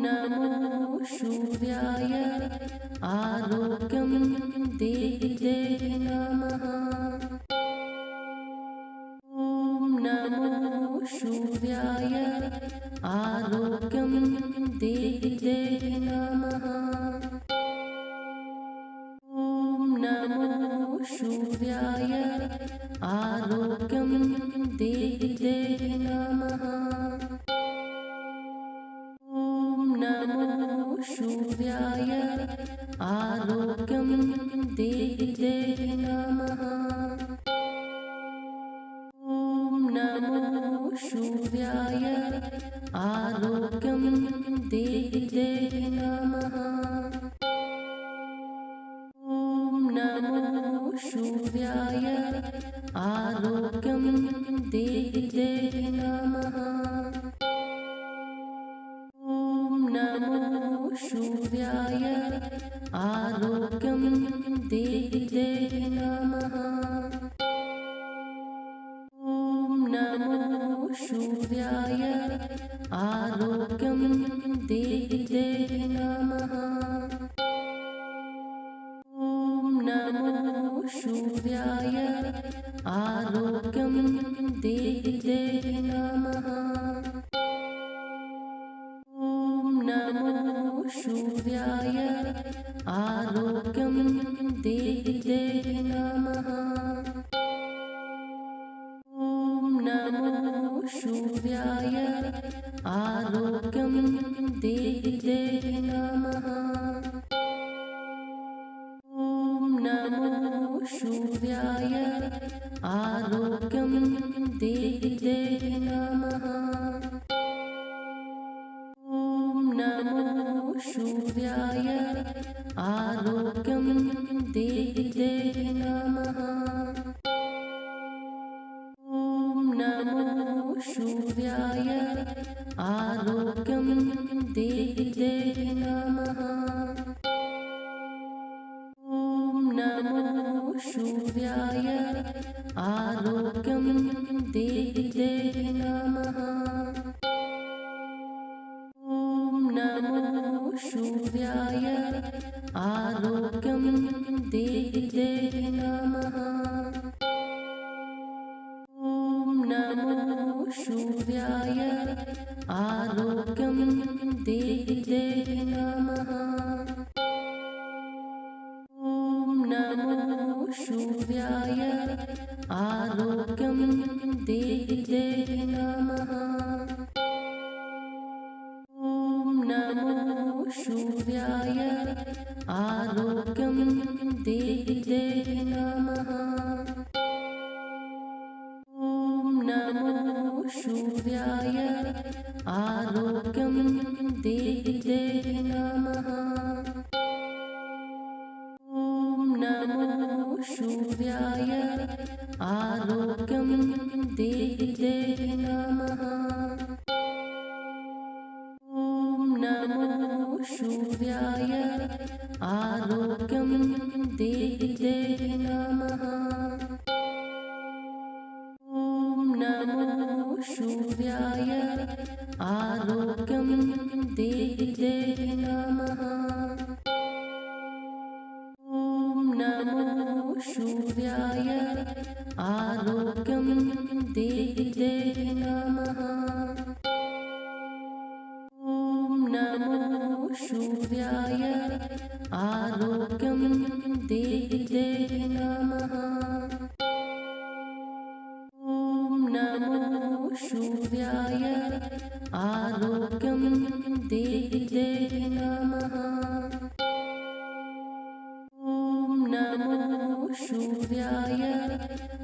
नमो सूर्याय आरोग्यं देहि देहि नमः। ॐ नमो सूर्याय आरोग्यं देहि देहि नमः। ॐ नमो सूर्याय आरोग्यं देहि देहि नमः। नमो सूर्याय आरोग्यं देहि देहि नमः। ॐ नमो सूर्याय आरोग्यं देहि देहि नमः। ॐ नमो सूर्याय आरोग्यं देहि देहि नमः। नमो सूर्याय आरोग्यं देहि देहि नमः। ॐ नमो सूर्याय आरोग्यं देहि देहि नमः। ॐ नमो सूर्याय आरोग्यं देहि देहि नमः। नमो सूर्याय आरोग्यं देहि देहि नमः। ॐ नमो सूर्याय आरोग्यं देहि देहि नमः। ॐ नमो सूर्याय आरोग्यं देहि देहि नमः। नमो सूर्याय आरोग्यं देहि देहि नमः। ॐ नमो सूर्याय आरोग्यं देहि देहि नमः। ॐ नमो सूर्याय आरोग्यं देहि देहि नमः। नमो सूर्याय आरोग्यं देहि देहि नमः। ॐ नमो सूर्याय आरोग्यं देहि देहि नमः। ॐ नमो सूर्याय आरोग्यं देहि देहि नमः। नमो सूर्याय आरोग्यं देहि देहि नमः। ॐ नमो सूर्याय आरोग्यं देहि देहि नमः। ॐ नमो सूर्याय आरोग्यं देहि देहि नमः। नमो सूर्याय आरोग्यं देहि देहि नमः। ॐ नमो सूर्याय आरोग्यं देहि देहि नमः। ॐ नमो सूर्याय आरोग्यं देहि देहि नमः। नमो सूर्याय आरोग्यं देहि देहि नमः। ॐ नमो सूर्याय आरोग्यं देहि देहि नमः। ॐ नमो सूर्याय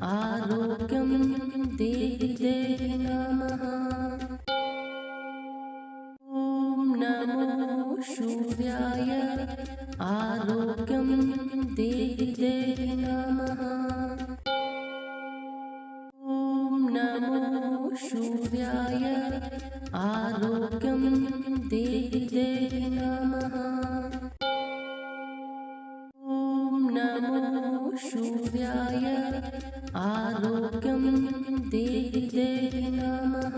आरोग्यं देहि देहि नमः। नमो सूर्याय आरोग्यं देहि देहि नमः। ॐ नमो सूर्याय आरोग्यं देहि देहि नमः। ॐ नमो सूर्याय आरोग्यं देहि देहि नमः।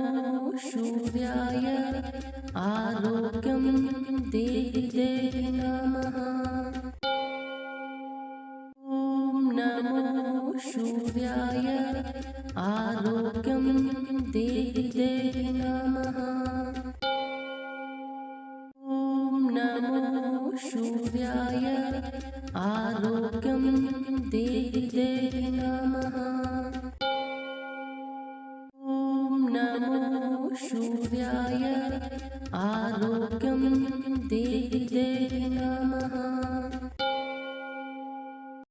नमो सूर्याय आरोग्यं देहि देहि नमः। ॐ नमो सूर्याय आरोग्यं देहि देहि नमः। ॐ नमो सूर्याय आरोग्यं देहि देहि नमः। ॐ नमो सूर्याय आरोग्यं देहि देहि नमः।